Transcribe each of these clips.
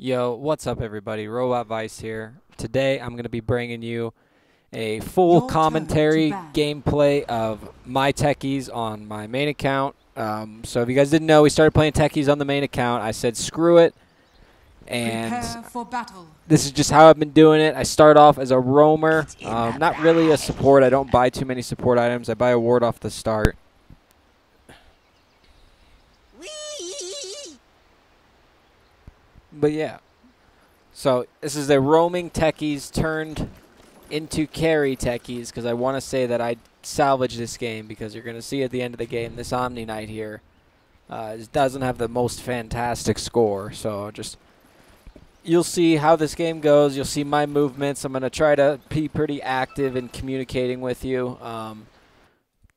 Yo, what's up everybody? RobotVice here. Today I'm going to be bringing you a full commentary gameplay of my Techies on my main account. So if you guys didn't know, we started playing Techies on the main account. I said screw it, and this is just how I've been doing it. I start off as a roamer, not really a support. I don't buy too many support items. I buy a ward off the start. But yeah, so this is a roaming Techies turned into carry Techies, because I want to say that I salvaged this game, because you're going to see at the end of the game this Omni Knight here doesn't have the most fantastic score. So just you'll see how this game goes. You'll see my movements. I'm going to try to be pretty active in communicating with you.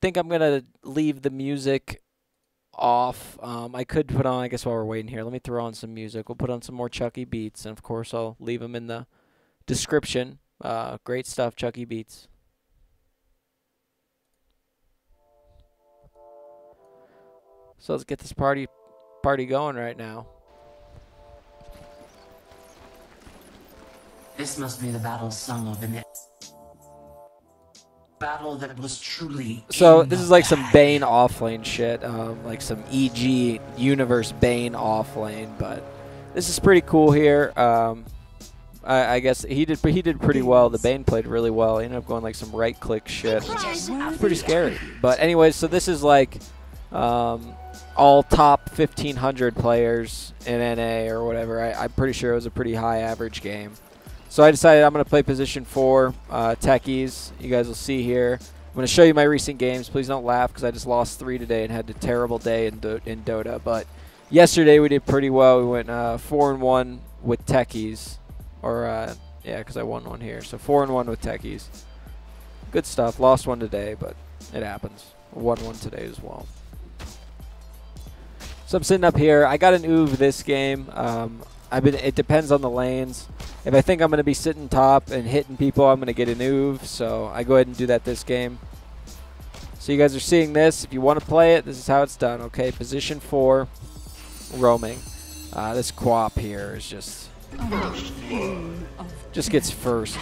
Think I'm going to leave the music off. I could put on, I guess while we're waiting here, let me throw on some music. We'll put on some more Chucky-Beats, and of course I'll leave them in the description. Great stuff, Chucky-Beats. So let's get this party going right now. This must be the battle song of the battle that was truly. So this is like some Bane offlane shit, like some EG Universe Bane offlane, but this is pretty cool here. I guess he did pretty well. The Bane played really well. He ended up going like some right click shit. It's pretty scary. But anyways, so this is like all top 1,500 players in NA or whatever. I'm pretty sure it was a pretty high average game. So I decided I'm going to play position 4, Techies. You guys will see here. I'm going to show you my recent games. Please don't laugh, because I just lost 3 today and had a terrible day in Dota. But yesterday we did pretty well. We went 4-1 with Techies. Or, yeah, because I won one here. So 4-1 with Techies. Good stuff. Lost one today, but it happens. Won one today as well. So I'm sitting up here. I got an OOV this game. It depends on the lanes. If I think I'm going to be sitting top and hitting people, I'm going to get an OOV. So I go ahead and do that this game. So you guys are seeing this. If you want to play it, this is how it's done. Okay, position 4, roaming. This Quap here is just gets first.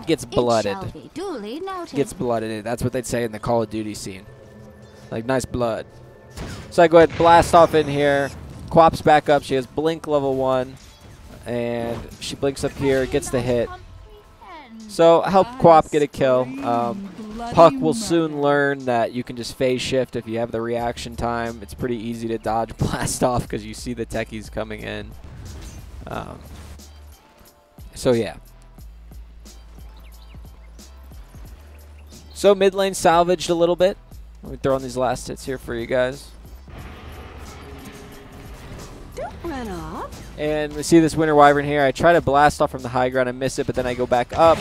Gets blooded. Gets blooded. That's what they'd say in the Call of Duty scene. Like, nice blood. So I go ahead and blast off in here. Quap's back up. She has blink level 1. And she blinks up here, gets the hit. So help Quap get a kill. Puck will soon learn that you can just phase shift if you have the reaction time. It's pretty easy to dodge blast off because you see the Techies coming in. So yeah. So mid lane salvaged a little bit. Let me throw on these last hits here for you guys. Run off. And we see this Winter Wyvern here. I try to blast off from the high ground. I miss it, but then I go back up.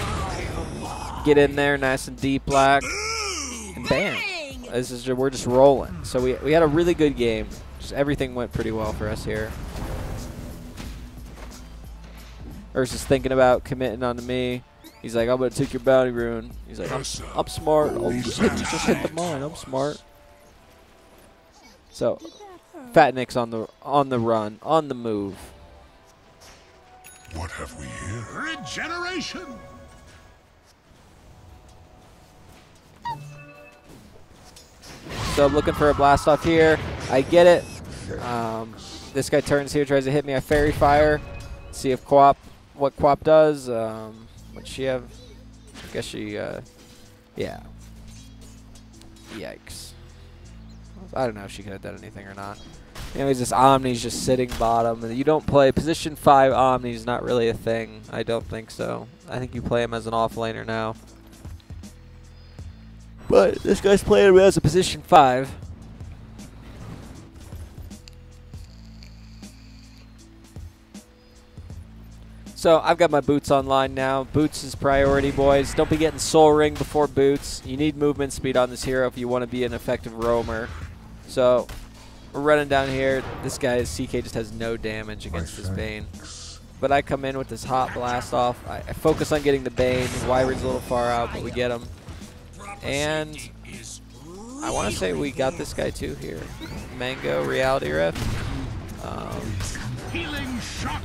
Get in there nice and deep black. And bam. We're just rolling. So we had a really good game. Just everything went pretty well for us here. Ursa's thinking about committing onto me. He's like, I'm going to take your bounty rune. He's like, I'm smart. Oh, just hit the mine. I'm smart. So Fat Nick's on the run, on the move. What have we here? Regeneration! So I'm looking for a blast off here. I get it. This guy turns here, tries to hit me. I fairy fire. See if what Quap does. What'd she have? I guess she, yeah. Yikes. I don't know if she could have done anything or not. Anyways, this Omni's just sitting bottom. You don't play position 5 Omni's not really a thing. I don't think so. I think you play him as an offlaner now. But this guy's playing him as a position 5. So I've got my boots online now. Boots is priority, boys. Don't be getting soul ring before boots. You need movement speed on this hero if you want to be an effective roamer. So we're running down here. This guy, CK, just has no damage against this Bane. But I come in with this hot blast off. I focus on getting the Bane. Wyvern's a little far out, but we get him. And I want to say we got this guy too here. Mango Reality Rift. Healing shock.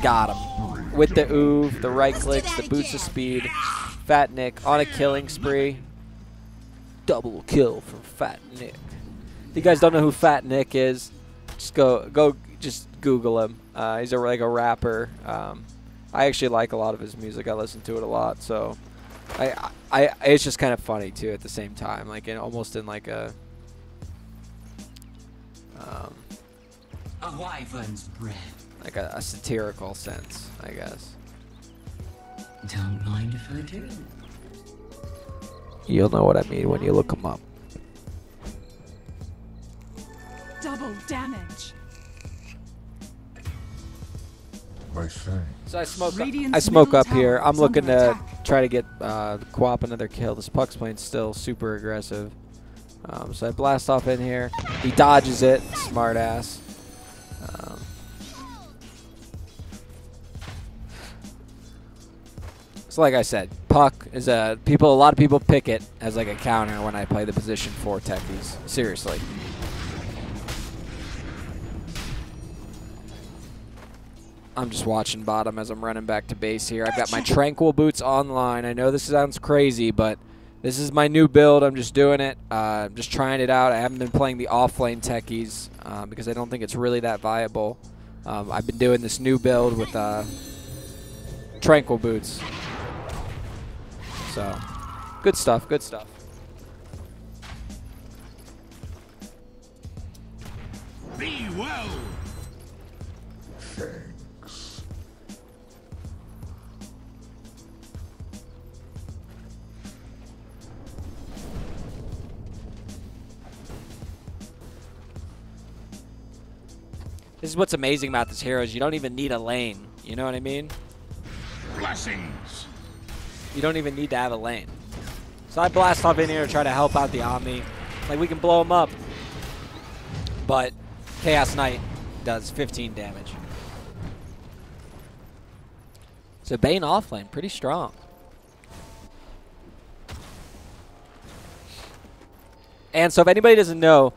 got him. With the oov, the right clicks, the boots of speed. Fat Nick on a killing spree. Double kill from Fat Nick. If you guys don't know who Fat Nick is, just just Google him. He's like a rapper. I actually like a lot of his music. I listen to it a lot, so it's just kind of funny too at the same time, like almost in like a wyvern's breath. like a satirical sense, I guess. Don't mind if I do. You'll know what I mean when you look him up. Double damage. So I smoke Radiant's up middle here. tower I'm is looking under to attack. try to get Quap another kill. This Puck's playing still super aggressive. So I blast off in here. He dodges it. Smart ass. So like I said, Puck is a lot of people pick it as like a counter when I play the position for Techies. Seriously. I'm just watching bottom as I'm running back to base here. I've got my Tranquil Boots online. I know this sounds crazy, but this is my new build. I'm just doing it. I'm just trying it out. I haven't been playing the off-lane Techies because I don't think it's really that viable. I've been doing this new build with Tranquil Boots. So, good stuff, good stuff. Be well. This is what's amazing about this hero is you don't even need a lane. You know what I mean? Blessings. You don't even need to have a lane. So I blast off in here to try to help out the Omni. Like, we can blow him up. But Chaos Knight does 15 damage. So Bane offlane, pretty strong. And so if anybody doesn't know,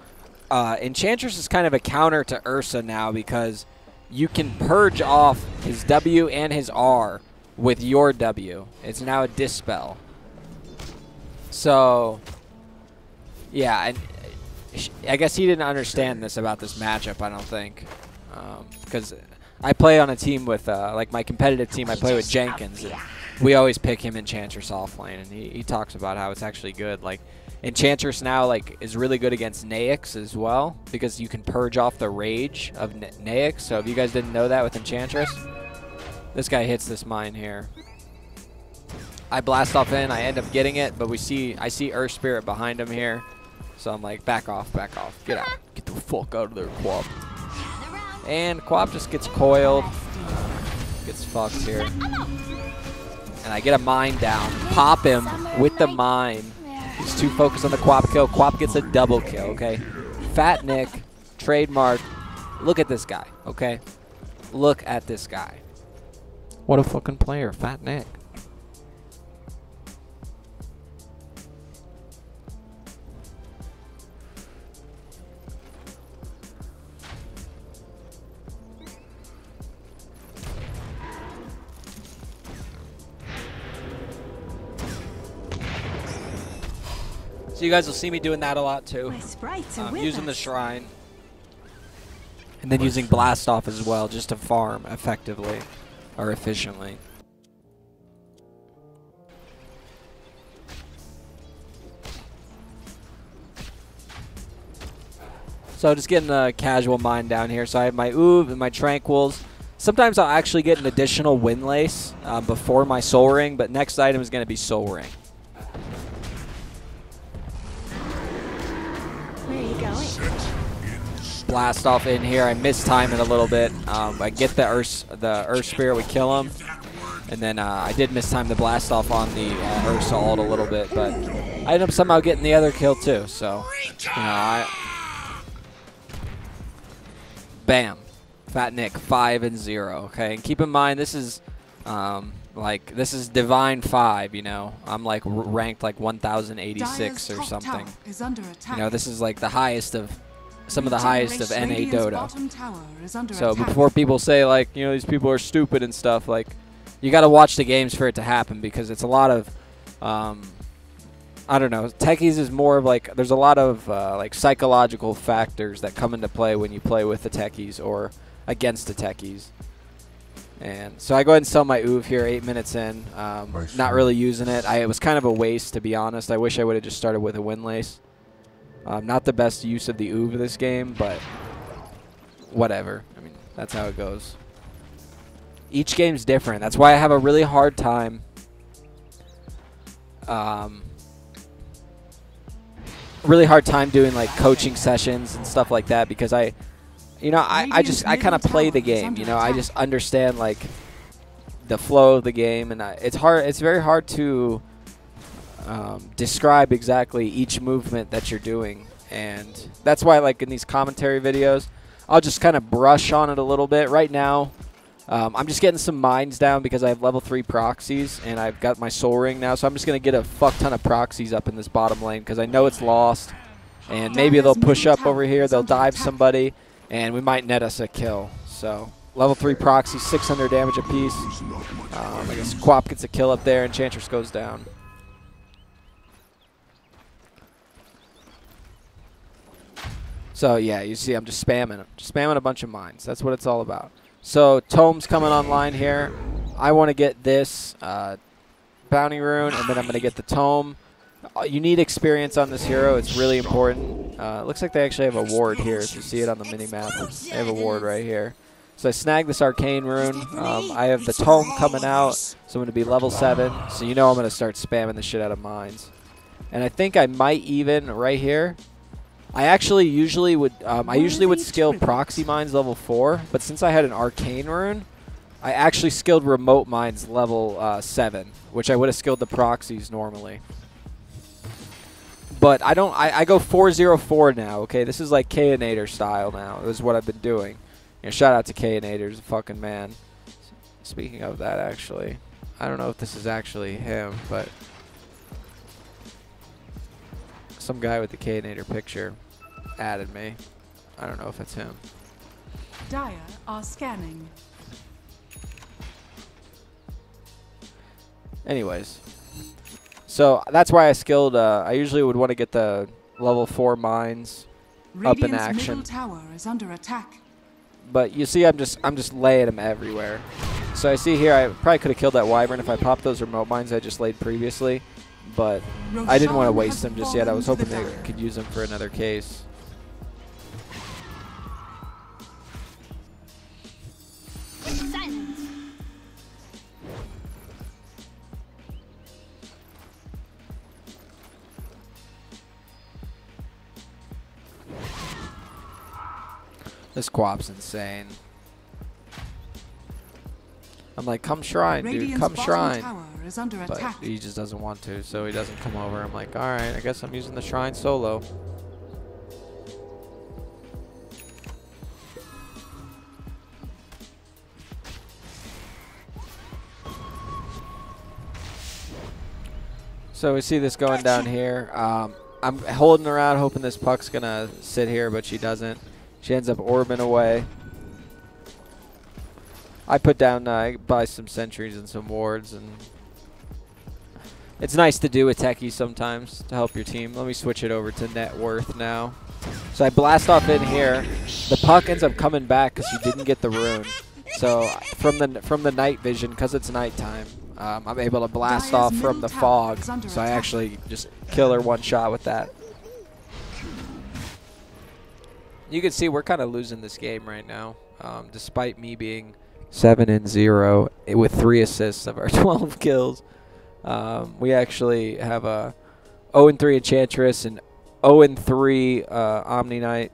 Enchantress is kind of a counter to Ursa now because you can purge off his W and his R with your W. It's now a Dispel. So, yeah, and I guess he didn't understand this about this matchup, I don't think. Because I play on a team with, like my competitive team, I play with Jenkins. And we always pick him Enchantress offlane, and he talks about how it's actually good. Like, Enchantress now like is really good against Naix as well because you can purge off the rage of Naix. So if you guys didn't know that with Enchantress, this guy hits this mine here. I blast off in, I end up getting it, but I see Earth Spirit behind him here. So I'm like, back off, get out. Get the fuck out of there, Quap. And Quap just gets coiled, gets fucked here. And I get a mine down, pop him with the mine. He's too focused on the Quap kill. Quap gets a double kill, okay? Fat Nick, trademark. Look at this guy, okay? Look at this guy. What a fucking player, Fat Nick. So you guys will see me doing that a lot too. My sprites are with Using the us. shrine. And then using blast off as well just to farm effectively or efficiently. So just getting a casual mine down here. So I have my Oov and my Tranquils. Sometimes I'll actually get an additional Windlace before my Soul Ring, but next item is going to be Soul Ring. Where are you going? Blast off in here. I mistime it a little bit. I get the Earth Spirit, we kill him. And then I did mistime the blast off on the Ursa ult a little bit, but I ended up somehow getting the other kill too. So, you know, bam. Fat Nick, 5-0, okay? And keep in mind, this is, this is Divine 5, you know? I'm, like, ranked, like, 1086 or something. Is under attack. You know, this is, like, the highest of some of the highest of NA Radiant's Dota. bottom tower is under So attack. before people say like, you know, these people are stupid and stuff, like, you got to watch the games for it to happen, because it's a lot of, I don't know, Techies is more of like, there's a lot of like psychological factors that come into play when you play with the Techies or against the Techies. And so I go ahead and sell my Oov here 8 minutes in. Not really using it. It was kind of a waste, to be honest. I wish I would have just started with a Windlace. Not the best use of the Oov this game, but whatever. I mean, that's how it goes. Each game's different. That's why I have a really hard time doing like coaching sessions and stuff like that, because I kind of play the game. You know, I just understand like the flow of the game, and it's very hard to describe exactly each movement that you're doing, and that's why like in these commentary videos I'll just kind of brush on it a little bit. Right now I'm just getting some mines down because I have level 3 proxies and I've got my soul ring now, so I'm just going to get a fuck ton of proxies up in this bottom lane because I know it's lost, and maybe they'll push up over here, they'll dive somebody, and we might net us a kill. So level 3 proxies, 600 damage apiece. I guess Quap gets a kill up there, Enchantress goes down. So yeah, you see I'm just spamming a bunch of mines. That's what it's all about. So Tome's coming online here. I want to get this bounty rune, and then I'm going to get the Tome. You need experience on this hero. It's really important. Looks like they actually have a ward here, if you see it on the mini-map. They have a ward right here. So I snagged this arcane rune. I have the Tome coming out, so I'm going to be level 7. So you know I'm going to start spamming the shit out of mines. And I think I might even, right here, I usually would skill proxy mines level 4, but since I had an arcane rune, I actually skilled remote mines level 7, which I would have skilled the proxies normally. But I go 404 now, okay? This is like KDA style now. This is what I've been doing. You know, shout out to KDA, he's a fucking man. Speaking of that, actually, I don't know if this is actually him, but some guy with the KDA picture added me. I don't know if it's him. Dire are scanning. Anyways, so that's why I skilled. I usually would want to get the level 4 mines up in action. Middle tower is under attack. But you see, I'm just laying them everywhere. So I see here, I probably could have killed that wyvern if I popped those remote mines I just laid previously, but I didn't want to waste them just yet. I was hoping they could use them for another case. Silence. This Quap's insane. I'm like, come shrine, dude, come shrine. But he just doesn't want to, so he doesn't come over. I'm like, alright, I guess I'm using the shrine solo. So we see this going down here. I'm holding around hoping this puck's going to sit here, but she doesn't. She ends up orbing away. I put down, I buy some sentries and some wards, and it's nice to do with Techies sometimes to help your team. Let me switch it over to net worth now. So I blast off in here. The puck ends up coming back because she didn't get the rune. So from the night vision, because it's nighttime, I'm able to blast off from the fog. So I actually just kill her one shot with that. You can see we're kind of losing this game right now, despite me being 7-0 with 3 assists of our 12 kills. We actually have a 0-3 Enchantress and 0-3 Omni Knight,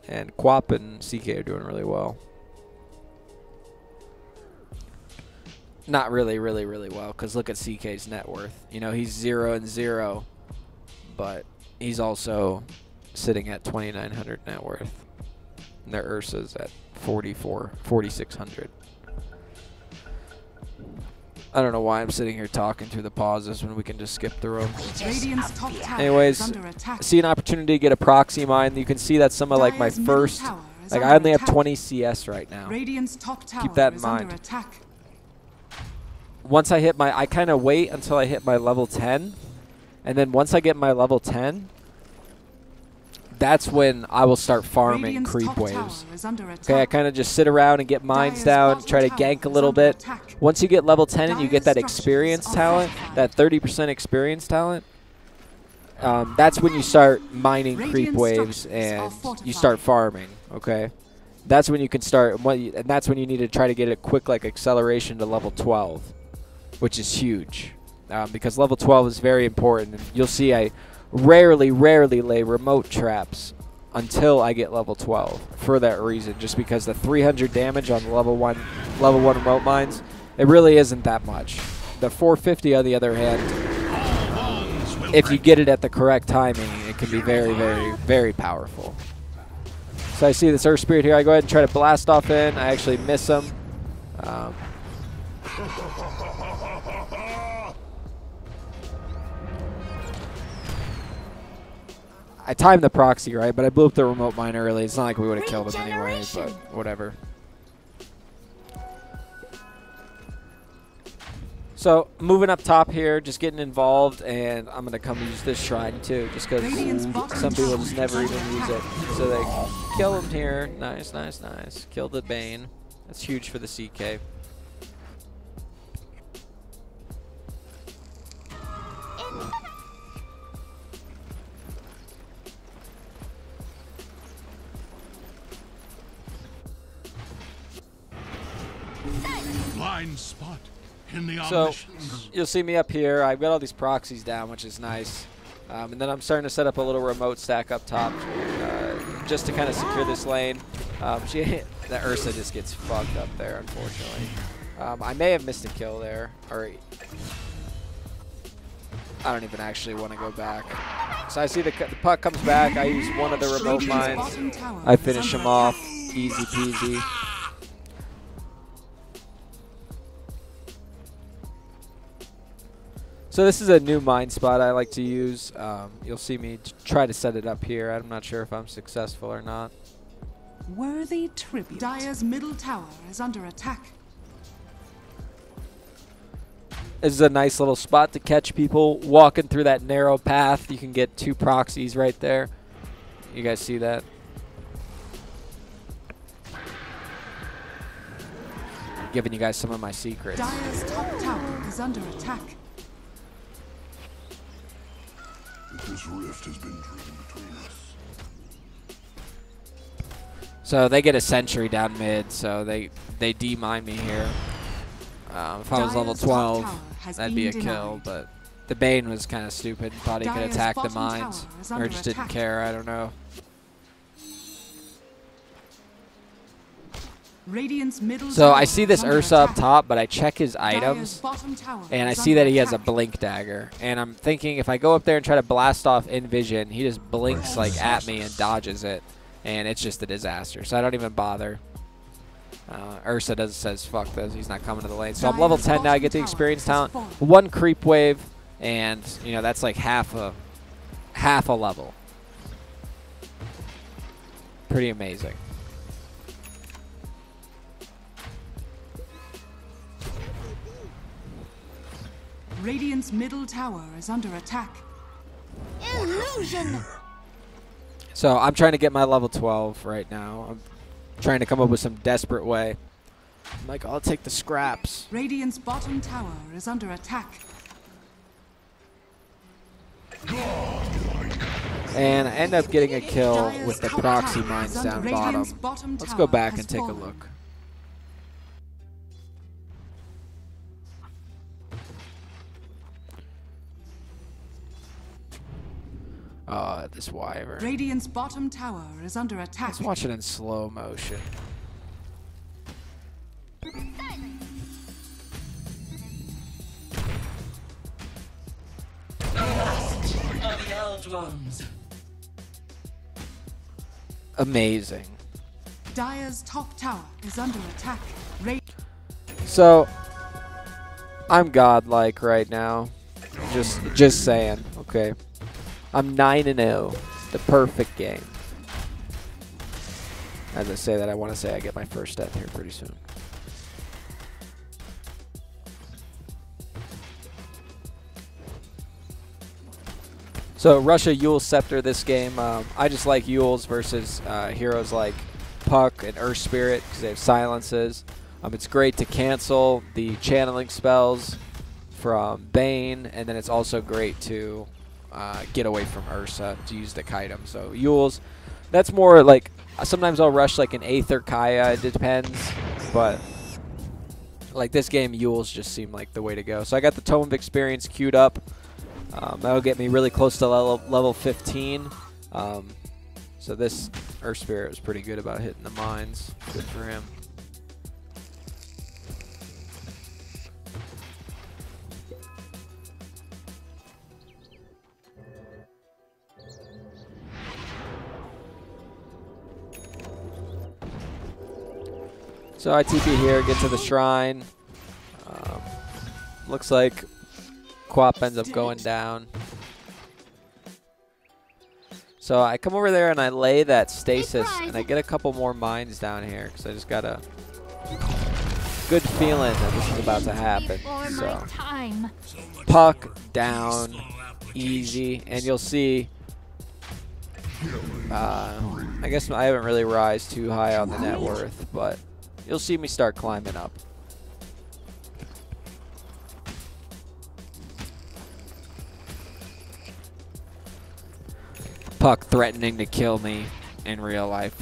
and Quap and CK are doing really well. Not really well, because look at CK's net worth. You know, he's 0-0, but he's also sitting at 2,900 net worth. And their Ursa's at 4,600. I don't know why I'm sitting here talking through the pauses when we can just skip through them. Radiant's top tower Anyways, is under attack. see an opportunity to get a proxy mine. You can see that some of like my Dire's middle first, tower is like under I only have attack. 20 CS right now. Radiant's top tower that in is mind. under attack. Once I hit my, I kind of wait until I hit my level 10, and then once I get my level 10, that's when I will start farming Radiant's creep top waves. tower is under attack. Okay, I kind of just sit around and get mines Dire's down, bottom try to tower gank a is little under bit. attack. Once you get level 10 and you get Dire's that structures experience are talent, fortified. that 30% experience talent, that's when you start mining creep Radiant waves structures are and you fortified. start farming, okay? That's when you can start, and that's when you need to try to get a quick like acceleration to level 12, which is huge. Because level 12 is very important. And you'll see I rarely lay remote traps until I get level 12 for that reason, just because the 300 damage on the level 1 remote mines, it really isn't that much. The 450 on the other hand, if you get it at the correct timing, it can be very powerful. So I see this Earth Spirit here. I go ahead and try to blast off in. I actually miss him. I timed the proxy right, but I blew up the remote mine early. It's not like we would have killed him anyway, but whatever. So moving up top here, just getting involved, and I'm gonna come use this shrine too, just because some people just never even use it. So they kill him here. Nice. Kill the Bane. That's huge for the CK. Blind spot in the So omniscience. you'll see me up here. I've got all these proxies down, which is nice. And then I'm starting to set up a little remote stack up top just to kind of secure this lane. The Ursa just gets fucked up there, unfortunately. I may have missed a kill there. Or I don't even actually want to go back. So I see the puck comes back. I use one of the remote mines. I finish him off. Easy peasy. So this is a new mine spot I like to use. You'll see me try to set it up here. I'm not sure if I'm successful or not. Worthy tribute. Dire's middle tower is under attack. This is a nice little spot to catch people walking through that narrow path. You can get 2 proxies right there. You guys see that? Giving you guys some of my secrets. Dire's top tower is under attack. This rift has been driven between us. So they get a sentry down mid, so they de-mine me here. If I was level 12, that'd be a kill, but the Bane was kind of stupid. Thought he could attack the mines, or just didn't care. I don't know. Radiant's middle So tower I see this is under Ursa up attack. top, but I check his Dire's items, bottom tower and I is see under that he has a attack. blink dagger. And I'm thinking if I go up there and try to blast off in vision, he just blinks like at me and dodges it, and it's just a disaster. So I don't even bother. Ursa says fuck this. He's not coming to the lane. So I'm level 10 now. I get the experience talent, 1 creep wave, and you know that's like half a level. Pretty amazing. Radiant's middle tower is under attack. Illusion. So I'm trying to get my level 12 right now. I'm trying to come up with some desperate way. I'm like, I'll take the scraps. Radiant's bottom tower is under attack. And I end up getting a kill with the proxy mines down Radiant's bottom. Let's go back and take a look. This wyvern. Radiant's bottom tower is under attack. Let's watch it in slow motion. Of the Elves ones. Amazing. Dire's top tower is under attack. So I'm godlike right now. Just saying. Okay. I'm 9-0. The perfect game. As I say that, I want to say I get my first death here pretty soon. So Russia Yule Scepter this game. I just like Yules versus heroes like Puck and Earth Spirit because they have silences. It's great to cancel the channeling spells from Bane, and then it's also great to get away from Ursa to use the Kaitem. So Yules, that's more like, sometimes I'll rush like an Aether Kaya, it depends, but like this game, Yules just seem like the way to go. So I got the Tome of Experience queued up. That'll get me really close to level 15. So this Earth Spirit was pretty good about hitting the mines. Good for him. So I TP here, get to the shrine. Looks like Quap ends up going down. So I come over there and I lay that stasis, and I get a couple more mines down here because I just got a good feeling that this is about to happen. So Puck down, easy, and you'll see. I guess I haven't really rise too high on the net worth, but you'll see me start climbing up. Puck threatening to kill me in real life.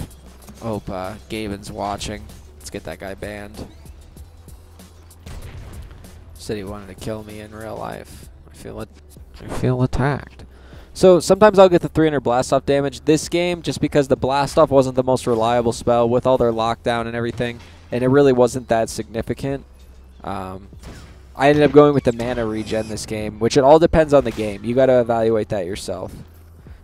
Hope Gaben's watching. Let's get that guy banned. Said he wanted to kill me in real life. I feel attacked. So sometimes I'll get the 300 blast off damage. This game, just because the blast off wasn't the most reliable spell with all their lockdown and everything, and it really wasn't that significant. I ended up going with the mana regen this game, which it all depends on the game. You got to evaluate that yourself.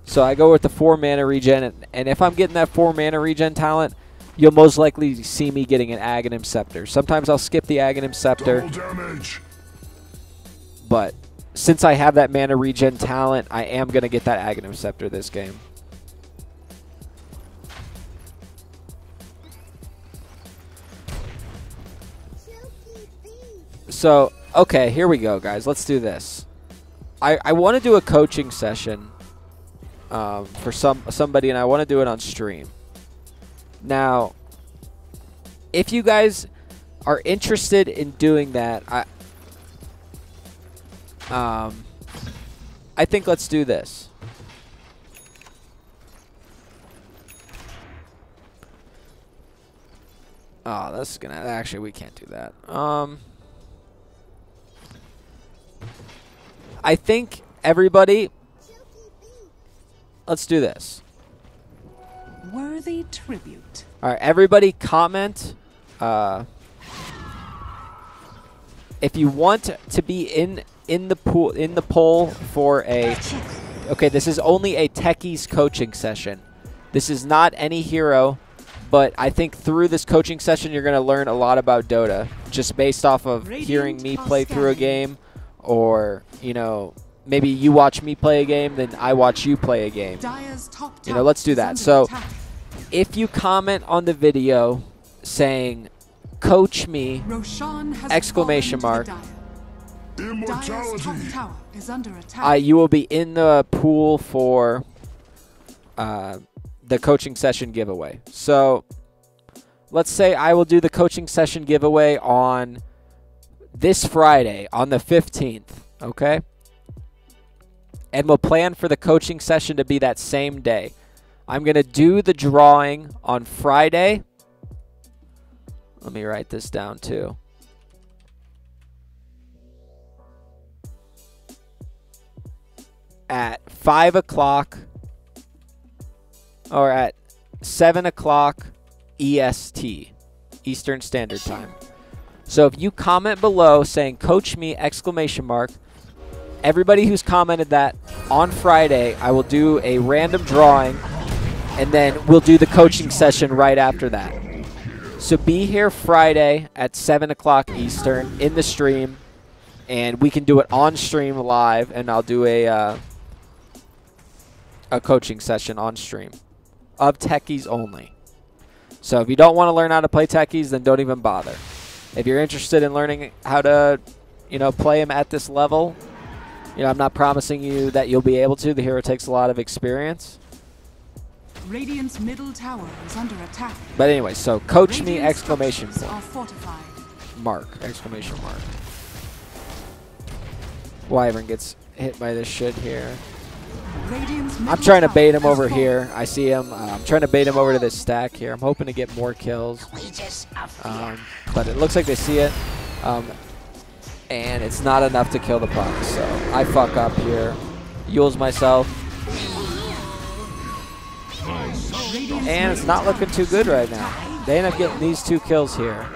So I go with the 4 mana regen, and if I'm getting that 4 mana regen talent, you'll most likely see me getting an Aghanim Scepter. Sometimes I'll skip the Aghanim Scepter, but since I have that mana regen talent, I am going to get that Aghanim Scepter this game. So, okay, here we go, guys. Let's do this. I want to do a coaching session for somebody, and I want to do it on stream. Now, if you guys are interested in doing that, I think let's do this. Oh, that's gonna, actually we can't do that. I think everybody, let's do this. Worthy tribute. All right, everybody comment if you want to be in the poll for a, okay, this is only a Techies coaching session. This is not any hero, but I think through this coaching session you're going to learn a lot about Dota, just based off of hearing me play through a game, or, you know, maybe you watch me play a game, then I watch you play a game. You know, let's do that. So if you comment on the video saying, coach me, exclamation mark, you will be in the pool for the coaching session giveaway. So let's say I will do the coaching session giveaway on this Friday, on the 15th, okay? And we'll plan for the coaching session to be that same day. I'm going to do the drawing on Friday. Let me write this down too. At 5 o'clock or at 7 o'clock EST, Eastern Standard Time. So if you comment below saying coach me, exclamation mark, everybody who's commented that on Friday, I will do a random drawing, and then we'll do the coaching session right after that. So be here Friday at 7 o'clock Eastern in the stream. and we can do it on stream live, and I'll do a coaching session on stream of Techies only. So if you don't want to learn how to play Techies, then don't even bother. If you're interested in learning how to, play him at this level, I'm not promising you that you'll be able to. The hero takes a lot of experience. Radiant's middle tower is under attack. But anyway, so coach me, Radiant's exclamation structures are point. fortified. Mark, exclamation mark. Wyvern gets hit by this shit here. Radiant's I'm middle trying to tower bait him has over fallen. here. I see him. I'm trying to bait him over to this stack here. I'm hoping to get more kills. But it looks like they see it. And it's not enough to kill the puck. So I fuck up here. Yules myself. And it's not looking too good right now. They end up getting these 2 kills here.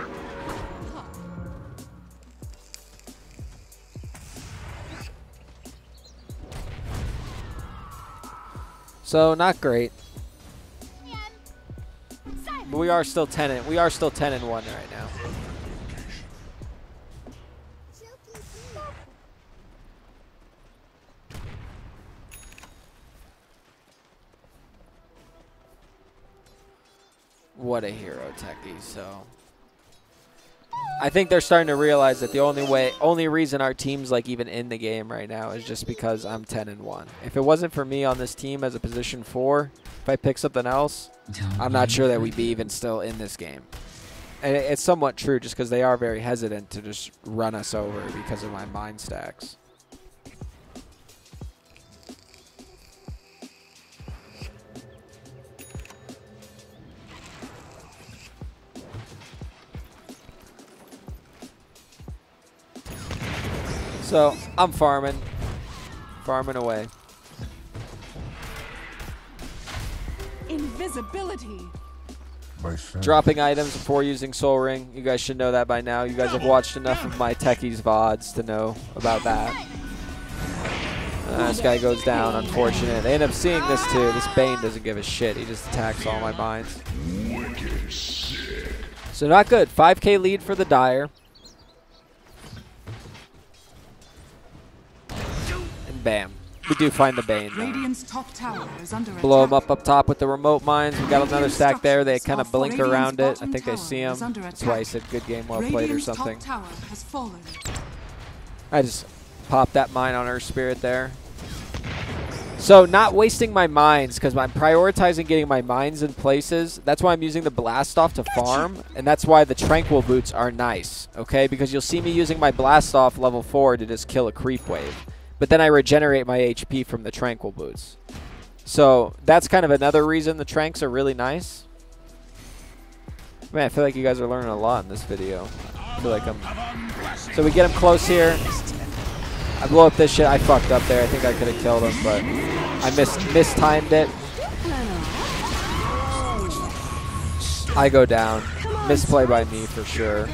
So not great. But we are still 10-1 right now. What a hero, Techie. So I think they're starting to realize that the only reason our team's like even in the game right now is just because I'm 10-1. If it wasn't for me on this team as a position 4, if I pick something else, I'm not sure that we'd be even still in this game. And it's somewhat true just because they are very hesitant to just run us over because of my mind stacks. So I'm farming away. Invisibility. Dropping items before using Soul Ring. You guys should know that by now. You guys have watched enough of my Techies VODs to know about that. This guy goes down, unfortunate. They end up seeing this too. This Bane doesn't give a shit. He just attacks all my mines. So not good. 5K lead for the Dire. And bam. We do find the Bane. Radiant's top tower is under Blow him attack. up top with the remote mines. We got another stack there. They kind of blink around it. I think they see him. That's why I said good game, well played or something. Top tower has fallen. I just popped that mine on Earth Spirit there. So not wasting my mines because I'm prioritizing getting my mines in places. That's why I'm using the Blast Off to farm. And that's why the Tranquil Boots are nice. Okay, because you'll see me using my Blast Off level 4 to just kill a creep wave. But then I regenerate my HP from the Tranquil Boots. So that's kind of another reason the Tranks are really nice. Man, I feel like you guys are learning a lot in this video. I feel like I'm... So we get him close here. I blow up this shit. I fucked up there. I think I could have killed him, but I mistimed it. I go down. Misplay by me for sure.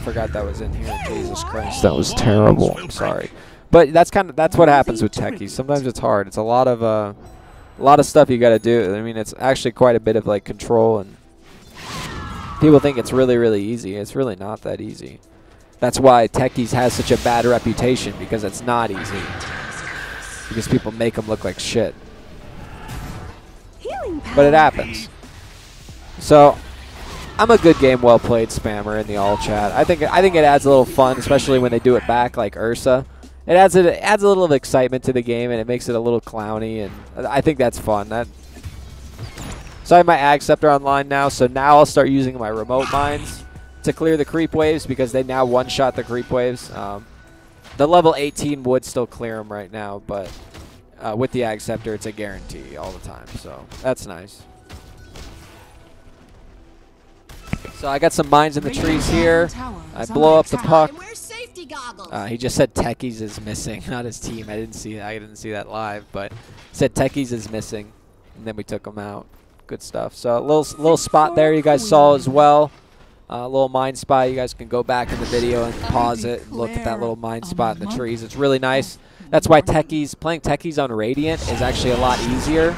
Forgot that was in here. Jesus Christ, that was terrible. I'm sorry. But that's what happens with Techies. Sometimes it's hard. It's a lot of stuff you got to do. I mean, it's actually quite a bit of like control, and people think it's really, really easy. It's really not that easy. That's why Techies has such a bad reputation, because it's not easy. Because people make them look like shit. But it happens. So I'm a good game, well played spammer in the all chat. I think it adds a little fun, especially when they do it back like Ursa. It adds a little of excitement to the game, and it makes it a little clowny, and I think that's fun. So I have my Ag Scepter online now, so now I'll start using my remote mines to clear the creep waves, because they now one-shot the creep waves. The level 18 would still clear them right now, but with the Ag Scepter, it's a guarantee all the time, so that's nice. So I got some mines in the trees here. I blow up the puck. He just said Techies is missing, not his team. I didn't see that live, but said Techies is missing, and then we took him out. Good stuff. So a little spot there you guys saw as well. A little mine spot. You guys can go back in the video and pause it and look at that little mine spot in the trees. It's really nice. That's why playing Techies on Radiant is actually a lot easier.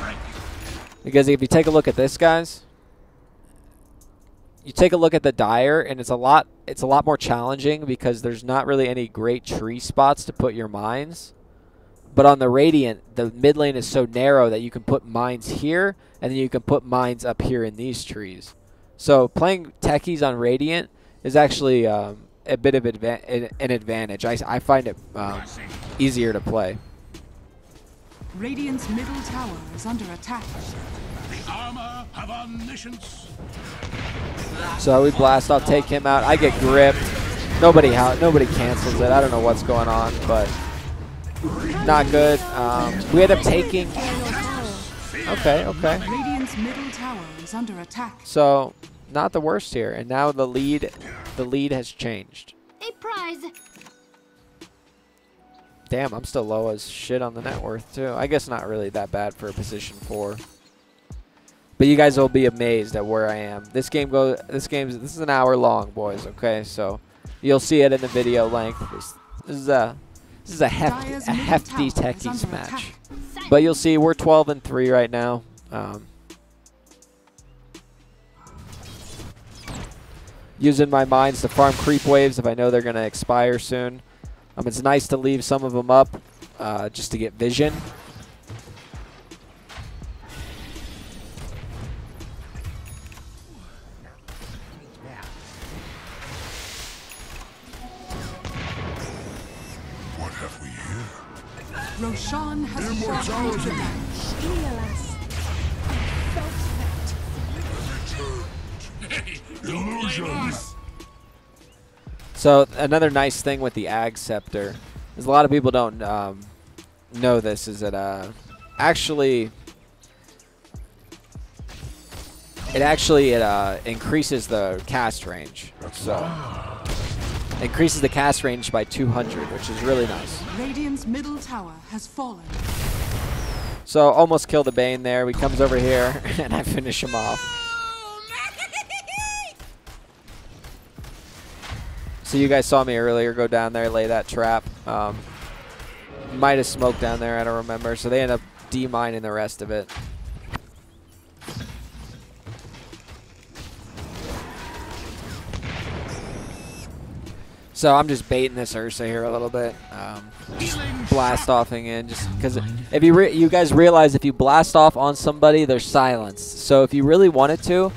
Because if you take a look at this, guys, you take a look at the Dire, and it's a lot more challenging because there's not really any great tree spots to put your mines. But on the Radiant, the mid lane is so narrow that you can put mines here, and then you can put mines up here in these trees. So playing Techies on Radiant is actually a bit of an advantage. I find it easier to play. Radiant's middle tower is under attack. The armor have omniscience. So we blast off, take him out. I get gripped. Nobody cancels it. I don't know what's going on, but not good. We end up taking. Okay. Radiant's middle tower is under attack. So not the worst here, and now the lead has changed. A prize. Damn, I'm still low as shit on the net worth too. I guess not really that bad for a position 4. But you guys will be amazed at where I am. This is an hour long, boys. Okay, so you'll see it in the video length. This is a hefty Techies match. But you'll see we're 12-3 right now. Using my mines to farm creep waves if I know they're gonna expire soon. It's nice to leave some of them up just to get vision. What have we here? Roshan has fallen to them. Illusion. So another nice thing with the Ag Scepter is a lot of people don't know this, is that it actually increases the cast range. So increases the cast range by 200, which is really nice. Radiant's middle tower has fallen. So almost kill the Bane there. He comes over here and I finish him off. So you guys saw me earlier go down there, lay that trap. Might have smoked down there, I don't remember. So they end up de-mining the rest of it. So I'm just baiting this Ursa here a little bit. Just blast offing in, just because if you guys realize if you blast off on somebody, they're silenced. So if you really wanted to,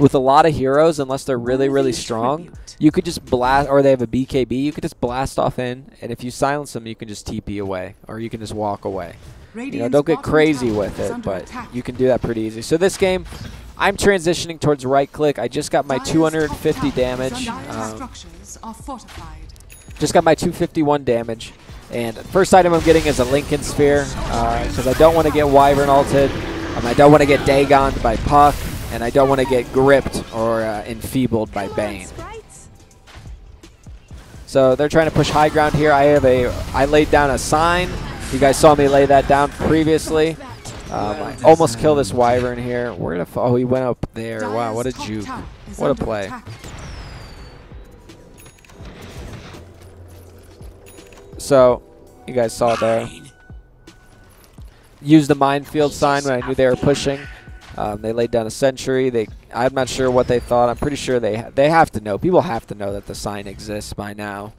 with a lot of heroes, unless they're really strong, you could just blast, or they have a BKB, you could just blast off in, and if you silence them, you can just TP away, or you can just walk away. You know, don't get crazy with it, but you can do that pretty easy. So this game, I'm transitioning towards right click. I just got my 250 damage. Just got my 251 damage. And the first item I'm getting is a Lincoln Sphere, because I don't want to get Wyvern ulted. I don't want to get Dagoned by Puck, and I don't want to get gripped or enfeebled by Bane. So they're trying to push high ground here. I laid down a sign. You guys saw me lay that down previously. I almost kill this Wyvern here. Oh, he went up there. Wow, what a juke. What a play. So, you guys saw it there. Used the minefield sign when I knew they were pushing. They laid down a sentry. I'm not sure what they thought. I'm pretty sure they have to know. People have to know that the sign exists by now.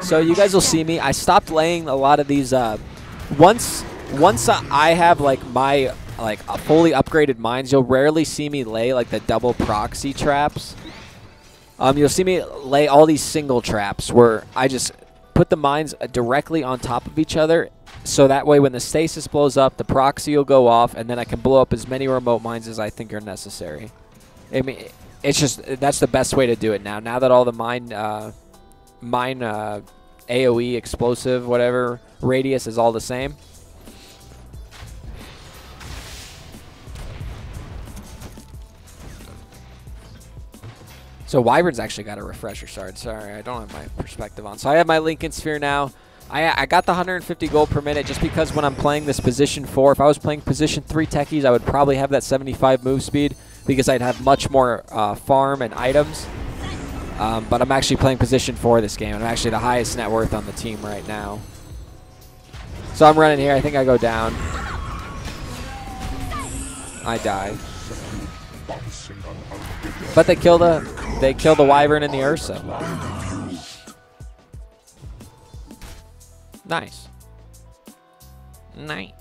So you guys will see me. I stopped laying a lot of these. Once I have like my fully upgraded mines, you'll rarely see me lay like the double proxy traps. You'll see me lay all these single traps where I just put the mines directly on top of each other, so that way when the stasis blows up, the proxy will go off, and then I can blow up as many remote mines as I think are necessary. I mean, it's just that's the best way to do it now. Now that all the mine AOE, explosive, whatever radius is all the same. So Wyvern's actually got a refresher shard. Sorry, I don't have my perspective on. So I have my Lincoln Sphere now. I got the 150 gold per minute just because when I'm playing this position 4, if I was playing position 3 Techies, I would probably have that 75 move speed because I'd have much more farm and items. But I'm actually playing position 4 this game. I'm actually the highest net worth on the team right now. So I'm running here. I think I go down. I died. But they kill the Wyvern and the Ursa. Nice. Nice.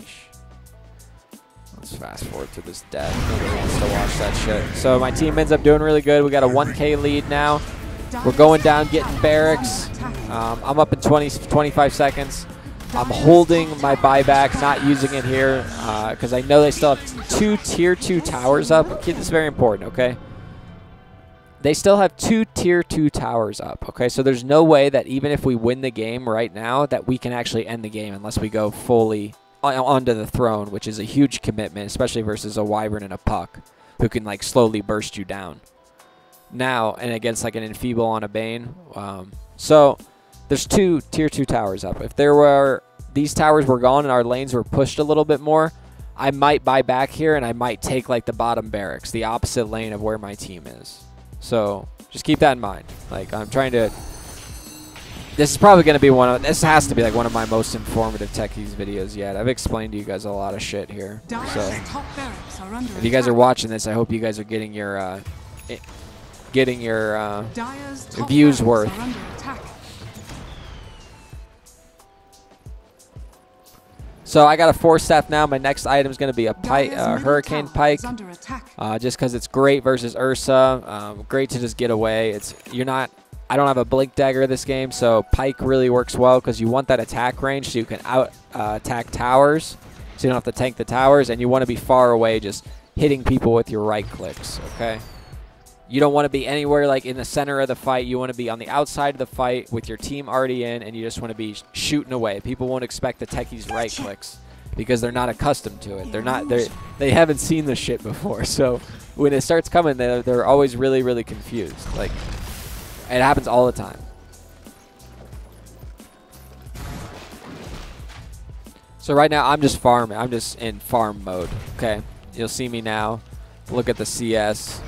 Let's fast forward to this death. Nobody wants to watch that shit. So my team ends up doing really good. We got a 1K lead now. We're going down, getting barracks. I'm up in 25 seconds. I'm holding my buyback, not using it here, because I know they still have 2 tier 2 towers up. Okay, this is very important, okay? They still have 2 tier 2 towers up, okay? So there's no way that even if we win the game right now that we can actually end the game unless we go fully onto the throne, which is a huge commitment, especially versus a Wyvern and a Puck who can, like, slowly burst you down. Now, and against, like, an Enfeeble on a Bane. So there's 2 tier 2 towers up. If these towers were gone and our lanes were pushed a little bit more, I might buy back here and I might take, like, the bottom barracks, the opposite lane of where my team is. So just keep that in mind. Like, I'm trying to... This is probably going to be this has to be, like, one of my most informative Techies videos yet. I've explained to you guys a lot of shit here. So if you guys are watching this, I hope you guys are getting your views worth. So I got a 4-step now. My next item is going to be a Hurricane Pike, just because it's great versus Ursa. Great to just get away. I don't have a Blink Dagger this game, so Pike really works well because you want that attack range so you can attack towers, so you don't have to tank the towers, and you want to be far away just hitting people with your right clicks, okay? You don't want to be anywhere like in the center of the fight. You want to be on the outside of the fight with your team already in, and you just want to be shooting away. People won't expect the Techies right clicks because they're not accustomed to it. They haven't seen this shit before. So when it starts coming, they're always really, really confused. Like, it happens all the time. So right now I'm just farming. I'm just in farm mode. Okay, you'll see me now. Look at the CS.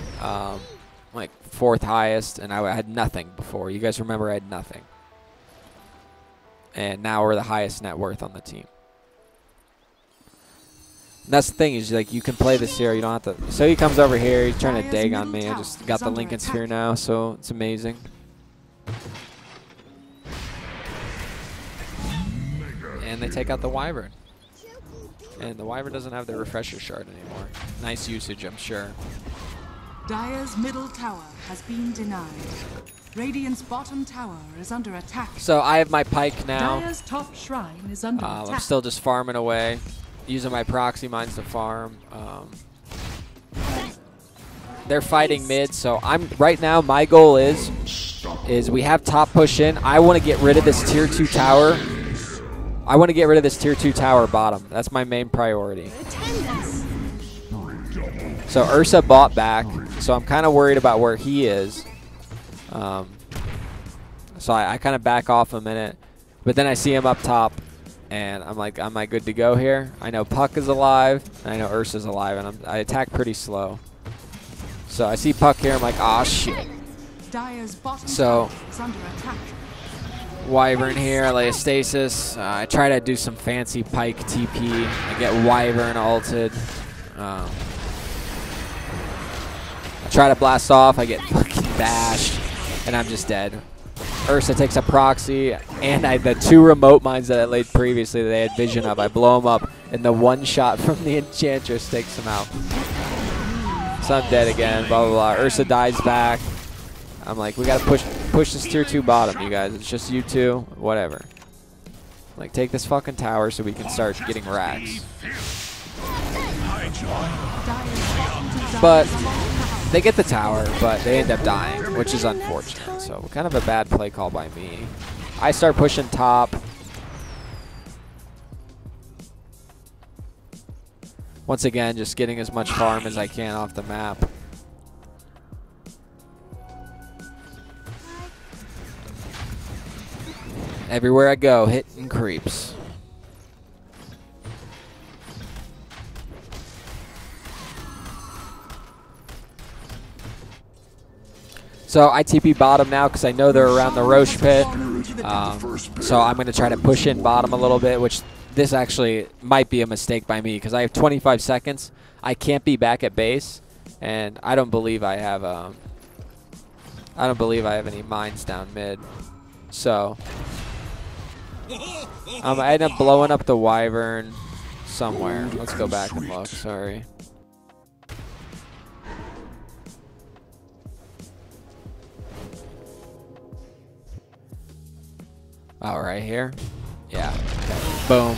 Like 4th highest, and I had nothing before. You guys remember I had nothing. And now we're the highest net worth on the team. And that's the thing, is like you can play this here, you don't have to. So he comes over here, he's trying to dig on me. I just got the Lincoln Sphere now, so it's amazing. And they take out the Wyvern. And the Wyvern doesn't have the refresher shard anymore. Nice usage, I'm sure. Dire's middle tower has been denied. Radiant's bottom tower is under attack. So I have my Pike now. Dire's top shrine is under attack. I'm still just farming away, using my proxy mines to farm. They're fighting mid, so right now my goal is we have top push in. I want to get rid of this tier 2 tower. I want to get rid of this tier 2 tower bottom. That's my main priority. So Ursa bought back, so I'm kind of worried about where he is. So I kind of back off a minute, but then I see him up top, and I'm like, am I good to go here? I know Puck is alive, and I know Ursa's alive, and I attack pretty slow. So I see Puck here, I'm like, aw, shit. So Wyvern here, I lay a stasis. I try to do some fancy Pike TP. I get Wyvern ulted. I try to blast off, I get fucking bashed, and I'm just dead. Ursa takes a proxy, and the 2 remote mines that I laid previously that they had vision of, I blow them up, and the 1 shot from the Enchantress takes them out. So I'm dead again, blah, blah, blah. Ursa dies back. I'm like, we gotta push this tier 2 bottom, you guys. It's just you 2, whatever. Like, take this fucking tower so we can start getting racks. But they get the tower, but they end up dying, which is unfortunate. So kind of a bad play call by me. I start pushing top. Once again, just getting as much farm as I can off the map. Everywhere I go, hitting creeps. So I TP bottom now because I know they're around the Roche pit. So I'm going to try to push in bottom a little bit, which this actually might be a mistake by me because I have 25 seconds. I can't be back at base, and I don't believe I have any mines down mid. So I end up blowing up the Wyvern somewhere. Let's go back and look. Sorry. Oh, right here? Yeah. Okay. Boom.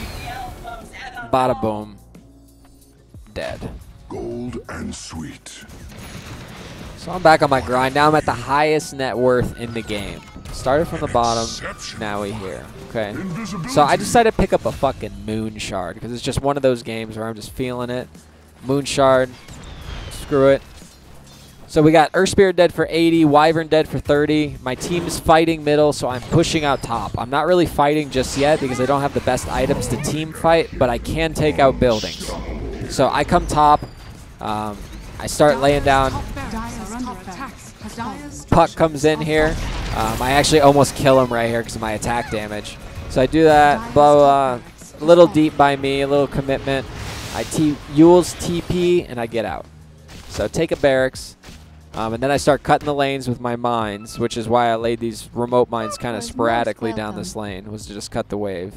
Bada boom. Dead. Gold and sweet. So I'm back on my grind. Now I'm at the highest net worth in the game. Started from the bottom. Now we here. Okay. So I decided to pick up a fucking Moon Shard because it's just one of those games where I'm just feeling it. Moon Shard. Screw it. So we got Earth Spirit dead for 80, Wyvern dead for 30. My team is fighting middle, so I'm pushing out top. I'm not really fighting just yet because I don't have the best items to team fight, but I can take out buildings. So I come top. I start laying down. Puck comes in here. I actually almost kill him right here because of my attack damage. So I do that. Blow a little deep by me, a little commitment. I Yule's TP, and I get out. So take a barracks. And then I start cutting the lanes with my mines, which is why I laid these remote mines kind of sporadically down this lane, was to just cut the wave.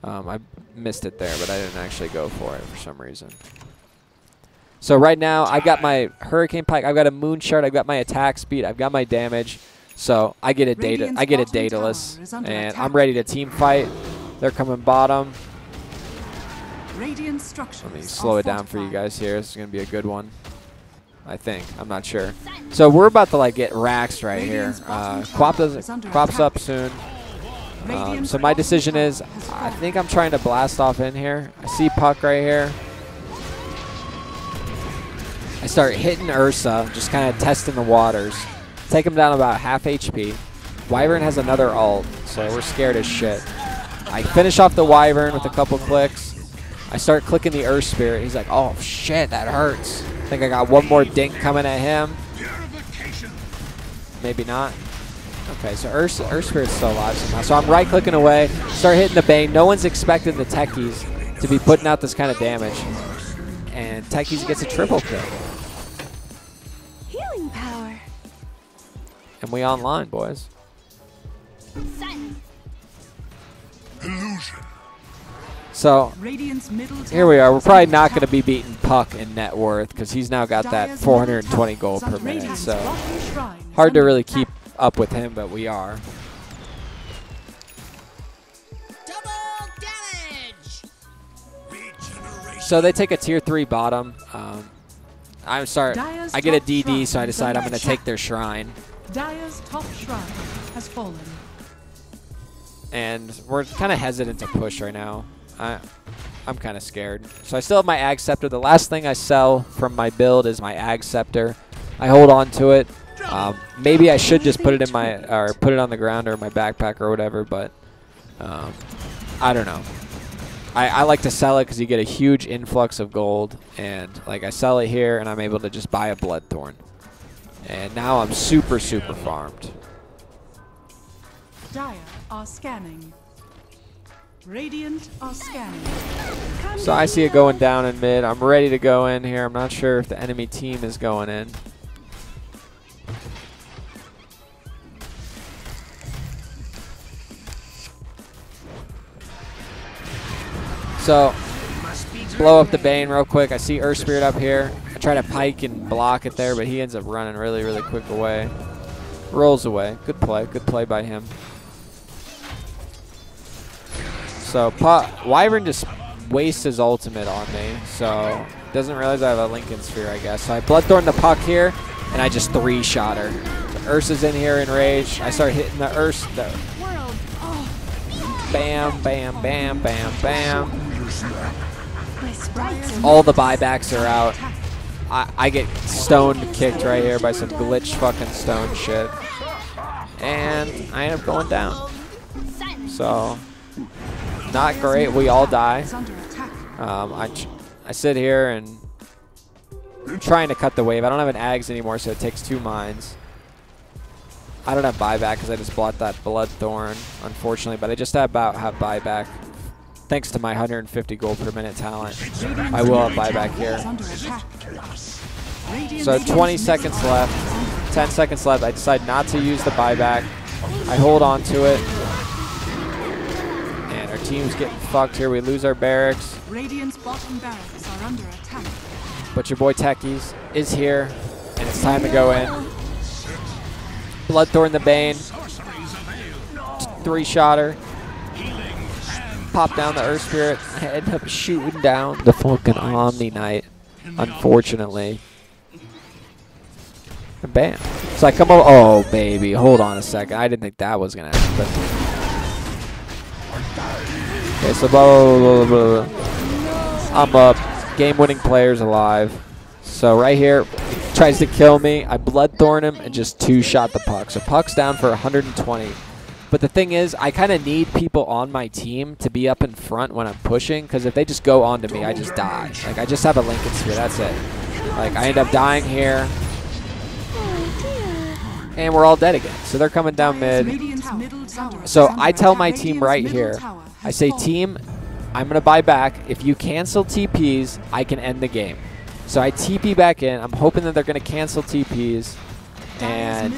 I missed it there, but I didn't actually go for it for some reason. So right now, I've got my Hurricane Pike, I've got a Moon Shard, I've got my attack speed, I've got my damage. So I get a Daedalus, and I'm ready to team fight. They're coming bottom. Let me slow it down for you guys here. This is going to be a good one. I think. I'm not sure. So we're about to like get raxed right here. Quap's up soon. So my decision is, I think I'm trying to blast off in here. I see Puck right here. I start hitting Ursa, just kind of testing the waters. Take him down about half HP. Wyvern has another ult, so we're scared as shit. I finish off the Wyvern with a couple clicks. I start clicking the Earth Spirit. He's like, oh shit, that hurts. I think I got one more dink coming at him. Maybe not. Okay, so Earth Spirit's still alive somehow. So I'm right-clicking away, start hitting the Bane. No one's expecting the Techies to be putting out this kind of damage. And Techies gets a triple kill. Healing power. And we online, boys. Silence. Illusion. So here we are. We're probably not going to be beating Puck in net worth because he's now got that 420 gold per minute. So hard to really keep up with him, but we are. Double damage. So they take a tier 3 bottom. I get a DD, so I decide I'm going to take their shrine. Dire's top shrine has fallen. And we're kind of hesitant to push right now. I'm kind of scared. So I still have my Ag Scepter. The last thing I sell from my build is my Ag Scepter. I hold on to it. Maybe I should just put it in my, or put it on the ground or my backpack or whatever, but I don't know. I like to sell it because you get a huge influx of gold, and like I sell it here and I'm able to just buy a Bloodthorn. And now I'm super farmed. Dire are scanning. Radiant are scanning. So I see it going down in mid. I'm ready to go in here. I'm not sure if the enemy team is going in. So blow up the Bane real quick. I see Earth Spirit up here. I try to pike and block it there, but he ends up running really quick away. Rolls away. Good play by him. So Wyvern just wastes his ultimate on me, so doesn't realize I have a Lincoln Sphere, I guess. So I Bloodthorn the Puck here, and I just 3-shot her. So Ursa's in here enraged. I start hitting the Ursa. Bam, bam, bam, bam, bam. All the buybacks are out. I get stoned kicked right here by some glitch fucking stone shit. And I end up going down. So not great. We all die. I sit here and I'm trying to cut the wave. I don't have an Ags anymore, so it takes 2 mines. I don't have buyback because I just bought that Bloodthorn, unfortunately, but I just about have buyback thanks to my 150 gold per minute talent, I will have buyback here. So 20 seconds left, 10 seconds left. I decide not to use the buyback. I hold on to it. And our team's getting fucked here. We lose our barracks. Radiant's bottom barracks are under attack. But your boy Techies is here, and it's time to go in. Bloodthorn the Bane. 3-shotter. Pop down the Earth Spirit. I end up shooting down the fucking Omni Knight, unfortunately. And bam. So I come over. Oh, baby. Hold on a second. I didn't think that was going to happen. Okay, so blah, blah, blah, blah. I'm up. Game-winning player's alive. So right here, tries to kill me. I Bloodthorn him and just 2-shot the Puck. So Puck's down for 120. But the thing is, I kind of need people on my team to be up in front when I'm pushing, because if they just go onto me, I just die. Like, I just have a Lincoln Sphere. That's it. Like, I end up dying here. And we're all dead again. So they're coming down mid. So I tell my team right here, I say, team, I'm going to buy back. If you cancel TPs, I can end the game. So I TP back in. I'm hoping that they're going to cancel TPs. And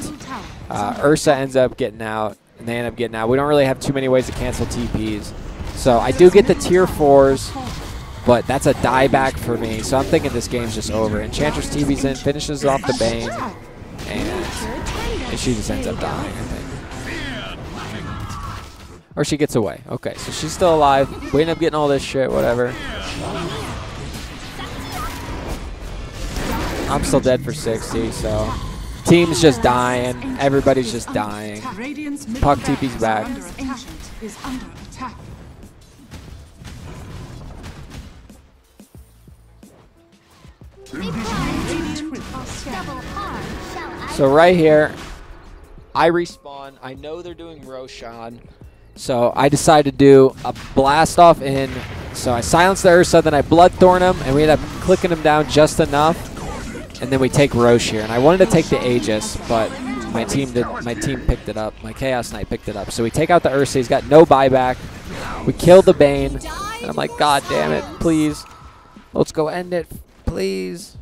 Ursa ends up getting out. And they end up getting out. We don't really have too many ways to cancel TPs. So I do get the tier 4s. But that's a die back for me. So I'm thinking this game's just over. Enchantress TP's in. Finishes off the Bane. And she just ends up dying, I think. Or she gets away. Okay, so she's still alive. We end up getting all this shit, whatever. I'm still dead for 60, so team's just dying. Everybody's just dying. Puck TP's back. So right here, I respawn. I know they're doing Roshan. So I decide to do a blast off in. So I silence the Ursa, then I Bloodthorn him, and we end up clicking him down just enough. And then we take Roche here. And I wanted to take the Aegis, but my team picked it up. My Chaos Knight picked it up. So we take out the Ursa. He's got no buyback. We kill the Bane. And I'm like, God damn it, please. Let's go end it, please.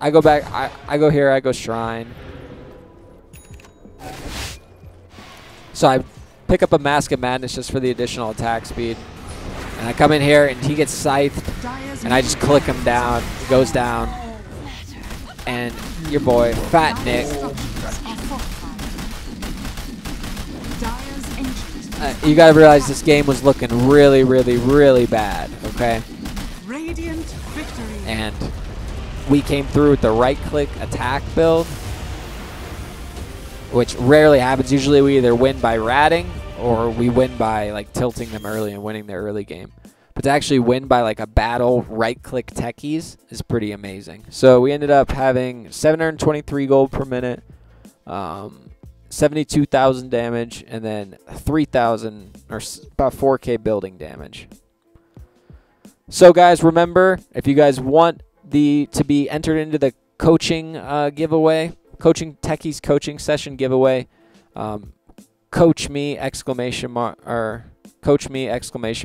I go back. I go here. I go Shrine. So I pick up a Mask of Madness just for the additional attack speed. And I come in here, and he gets scythed. And I just click him down. He goes down. And your boy, Fat Nick. You gotta realize this game was looking really, really, really bad, okay? And we came through with the right-click attack build, which rarely happens. Usually we either win by ratting or we win by like tilting them early and winning the early game. But to actually win by like a battle right-click Techies is pretty amazing. So we ended up having 723 gold per minute, 72,000 damage, and then 3,000 or about 4K building damage. So guys, remember, if you guys want to be entered into the coaching giveaway, Techies coaching session giveaway, coach me exclamation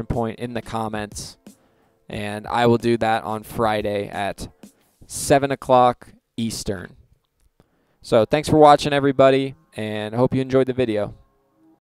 point in the comments, and I will do that on Friday at 7 o'clock Eastern. So thanks for watching, everybody, and I hope you enjoyed the video.